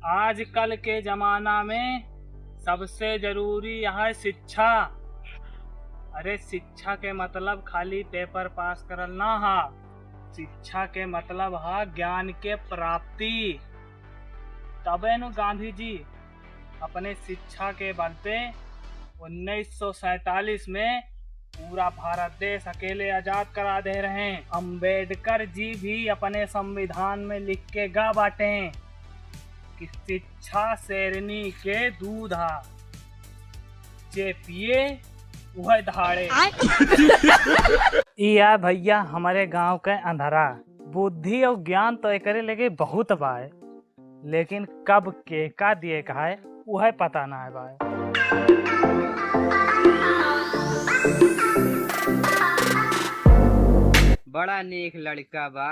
आजकल के जमाना में सबसे जरूरी है शिक्षा। अरे शिक्षा के मतलब खाली पेपर पास करल ना हा। शिक्षा के मतलब है ज्ञान के प्राप्ति। तबे नु गांधी जी अपने शिक्षा के बल पे 1947 में पूरा भारत देश अकेले आजाद करा दे रहे हैं। अंबेडकर जी भी अपने संविधान में लिख के गा बाटे कि शिक्षा शेरनी के दूधा जे पिए वह धाड़े। या भैया हमारे गांव के अंधारा बुद्धि और ज्ञान तो करे लेके बहुत बाय, लेकिन कब के का दिए का है वह पता ना है बाय। बड़ा नेक लड़का बा,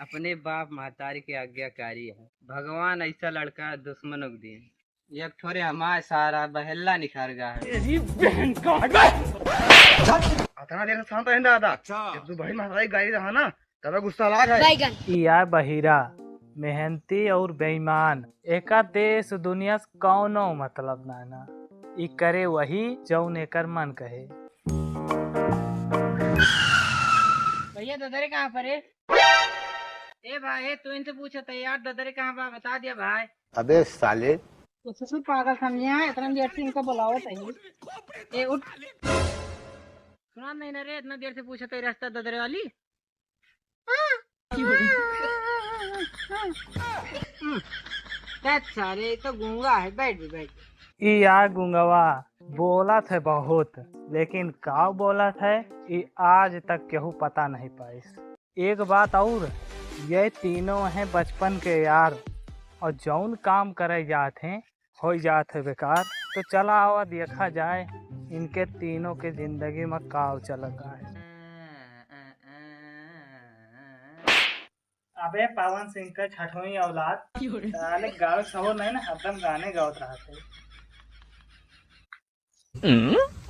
अपने बाप महतारी के आज्ञाकारी है। भगवान ऐसा लड़का दुश्मनों को दिए। एक थोड़े हमारे सारा बहेला निखर गया है। अतना देर शांत रहना दादा। जब तू भाई महतारी गाड़ी रहा ना तब गुस्सा लाग है। या बहिरा मेहनती और बेईमान एका देश दुनिया से कौनो मतलब ना ना। ई करे वही जौन एकर मन कहे। भैया ददरे कहाँ पर है? ए भाई तू इनसे पूछा था यार, ददरे कहाँ बा बता दिया भाई। अबे साले तो ससुर पागल समझे हैं, इतना देर से इनको बुलाओ चाहिए। ए उठ, सुना नहीं ना रे, इतना देर से पूछा था रास्ता ददरे वाली। सारे तो गूंगा है, बैठ भी बैठ। ई यार गुंगवा बोला थे बहुत, लेकिन का बोला थे ये आज तक केहू पता नहीं पाइस। एक बात और, ये तीनों हैं बचपन के यार और जौन काम करे जाते हैं हो जाते बेकार। तो चला आवा देखा जाए इनके तीनों के जिंदगी में काव चलता है। अबे पवन सिंह का छठवीं औलाद गाँव सहो नहीं ना, हरदम गाने गावत रहते।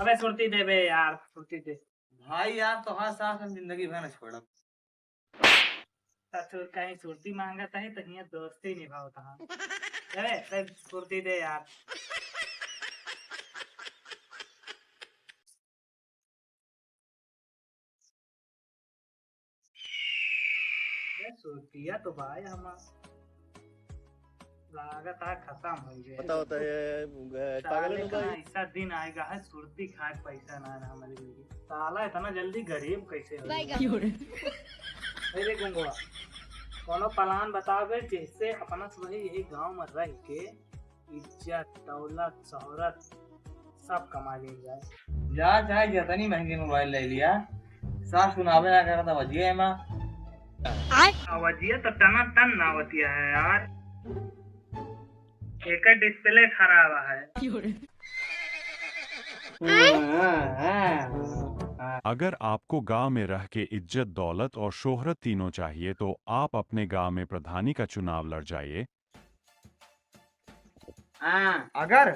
अबे सुरती दे बे यार, सुरती दे भाई यार तो हाँ साथ हम जिंदगी भर न छोड़ा। कहीं सुरती मांगता है तो यहाँ दोस्ती निभावता है। अरे सुरती दे यार। सुरतिया तो भाई हम लागत है खत्म हो गया। पता होता है पागल है भाई। ऐसा दिन आएगा है सुरती खाए पैसा ना ना हमारे लिए। साला इतना जल्दी गरीब कैसे हो गया? गुंगवा कोनो प्लान बताओगे जिससे अपना वही यही गांव में रह के इज्जत दौलत शोहरत सब कमा ली जाए। यार चाहे जितनी महंगी मोबाइल ले लिया साफ सुनावे ना करा था वजिए मां। वजिए तो टना टन ना होती है यार, एक डिस्प्ले खराब है। अगर आपको गांव में रह के इज्जत दौलत और शोहरत तीनों चाहिए तो आप अपने गांव में प्रधानी का चुनाव लड़ जाइए। अगर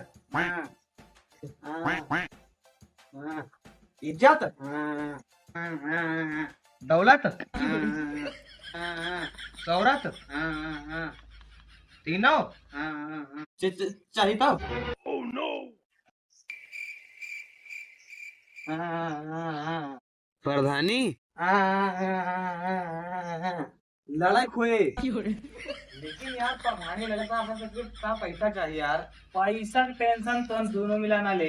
इज्जत दौलत शोहरत तीनों चाहिए तो प्रधानी लड़ाई खोए। लेकिन यार पढ़ाने लगा का पैसा चाहिए यार। पैसा की टेंशन तो हम दोनों मिला ना ले,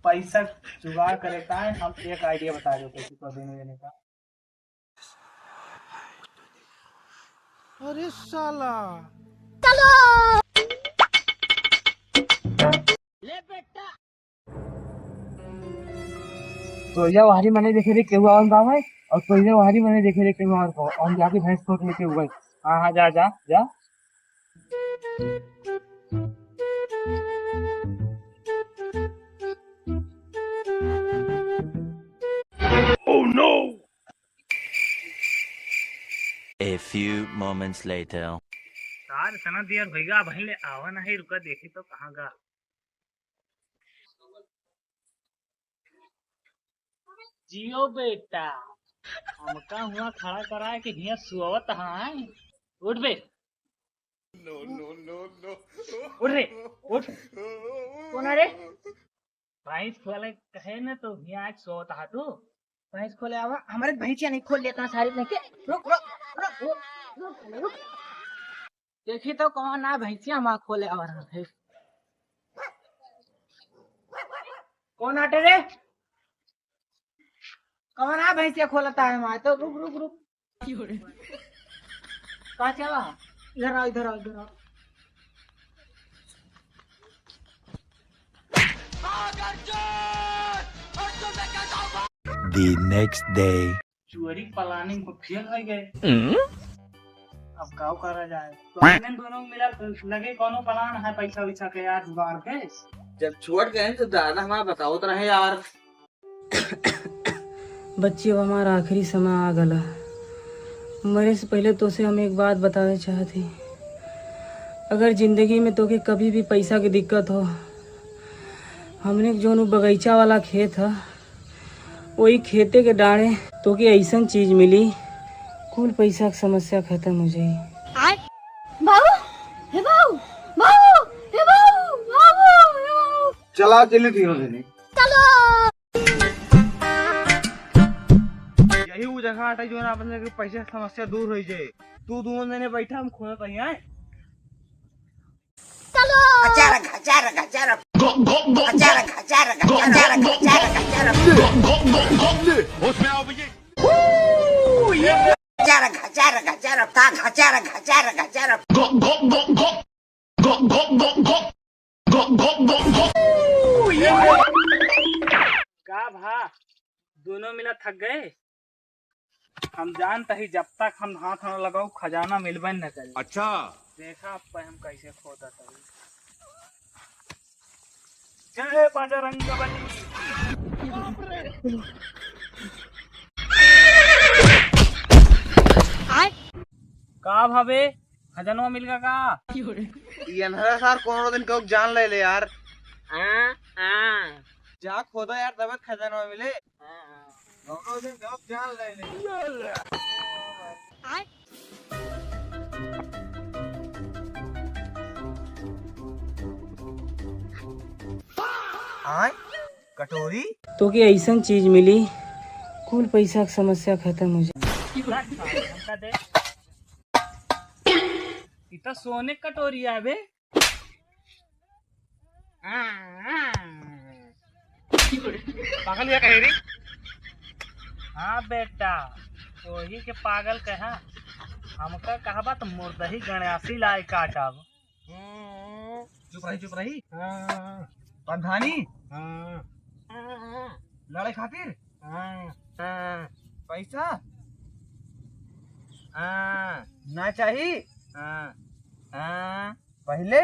पैसा जुगाड़ करे का है। हम एक आइडिया बता दो किसी को देने का। अरे साला ले बेटा। तो ये वारी मैंने देखे रे केहू और गाँव है, और तो ये वारी मैंने देखे रे केहू और गाँव, और जाके भैंस खोट लेके हुए। हाँ हाँ जा जा जा। Oh no! A few moments later. तार सना दिया भईगा भइले आवा नहीं, रुका देखी तो कहाँ गा। जियो बेटा, हमका हुआ खड़ा करा के हिया सुअवत है। उठ बे, उठ रे, उठ। कौन है रे? भैंस खोले कहे न तो हिया आज सुअवत है तू। भैंस खोले आवा, हमारे भैंसिया नहीं खोल लेता सारी लेके। रुक रुक रुक रुक रुक रुक। देखी तो कौन ना भैंसिया माँ खोले आवा रहा है। कौन आटे रे? कौन आ भैंसिया खोलता है माँ? तो रुक रुक रुक। कहाँ चला? इधर आओ इधर आओ इधर आओ। The next day. चोरी प्लानिंग को फेल हो गए। अब काव करा जाए? प्लानिंग दोनों मिला लगे कोनो प्लान है पैसा वैसा के यार जुगाड़ के। जब छोड़ गए तो दादा हमारा बताओ तो रहे यार। बच्ची अब हमारा आखिरी समय आ गला। मरे से पहले तो से हम एक बात बतावे चाहती। अगर जिंदगी में तो के कभी भी पैसा की दिक्कत हो, हमने जो बगीचा वाला खेत है वही खेते के डाढ़े तो के ऐसा चीज मिली, कुल पैसा की समस्या खत्म हो जाई। बाबू हे बाबू बाबू हे बाबू बाबू हे बाबू चला चले तीनों जने। यही वो जगह हटा जो ना अपने के पैसे की समस्या दूर हो जाए। तू दोनों जने बैठा, हम खोए कहीं आए। का भा दोनों मिला थक गए। हम जानते ही जब तक हम हाथ न लगाओ खजाना मिलबे न करे। अच्छा, देखा अब पे हम कैसे खोदा तभी। जय बजरंगबली। का भावे खजानवा मिल गया का? ये अनहरा सार कौन दिन का जान ले यार। जा खोदा यार तब खजाना मिले। दोनों दिन का जान ले। हाँ कटोरी तो के ऐसा चीज मिली, कुल पैसा की समस्या खत्म हो जाई। हमका दे। इतना सोने कटोरी आवे। पागल या कहे रे? हाँ बेटा, वही के पागल कहा। हमका कहा तो मुर्दही गणेशी लाए काटब। चुप रही। प्रधानी लड़ाई खातिर पैसा ना चाहिए। पहले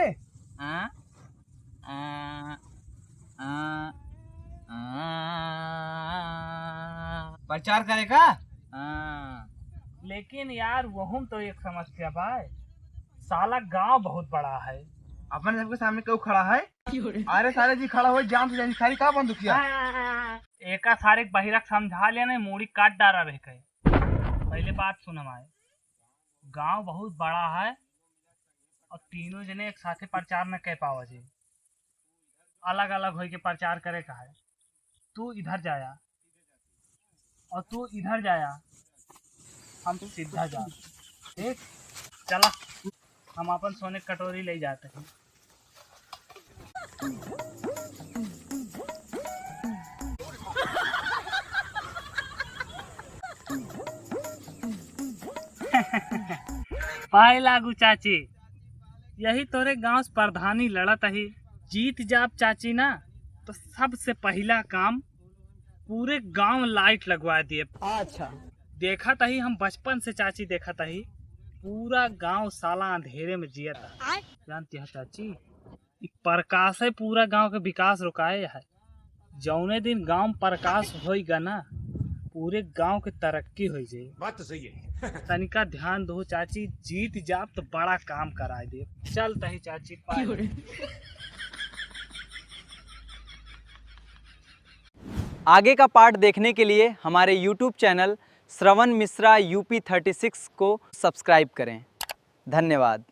प्रचार करेगा। लेकिन यार वहम तो एक समस्या भाई, साला गांव बहुत बड़ा है। अपन सबके सामने क्यों खड़ा है? अरे सारे जी खड़ा हो जान से खाली का बंद किया। एका सारे बहिरक समझा लेने मूड़ी काट डारा रह गए। पहले बात सुन हमारे, गांव बहुत बड़ा है और तीनों जने एक साथे प्रचार न कह पावा जी। अलग अलग हो के प्रचार करे का है। तू इधर जाया और तू इधर जाया, हम सीधा जा। ठीक चला, हम अपन सोने कटोरी ले जाते हैं। पाए लागू चाची, यही तोरे गांव से प्रधानी लड़त ही। जीत जाप चाची ना तो सबसे पहला काम पूरे गांव लाइट लगवा दिए। अच्छा देखा तही हम बचपन से चाची देखा तही पूरा गांव साला अंधेरे में जिया था। जानती है चाची, इ प्रकाश है पूरा गांव के विकास रुकाए है। जौने दिन गांव प्रकाश होइगा ना, पूरे गांव के तरक्की हो जाए। बात तो सही है। तनिका ध्यान दो चाची, जीत जाप तो बड़ा काम कराए दे। चल तही चाची पाए। आगे का पार्ट देखने के लिए हमारे YouTube चैनल श्रवण मिश्रा UP 36 को सब्सक्राइब करें। धन्यवाद।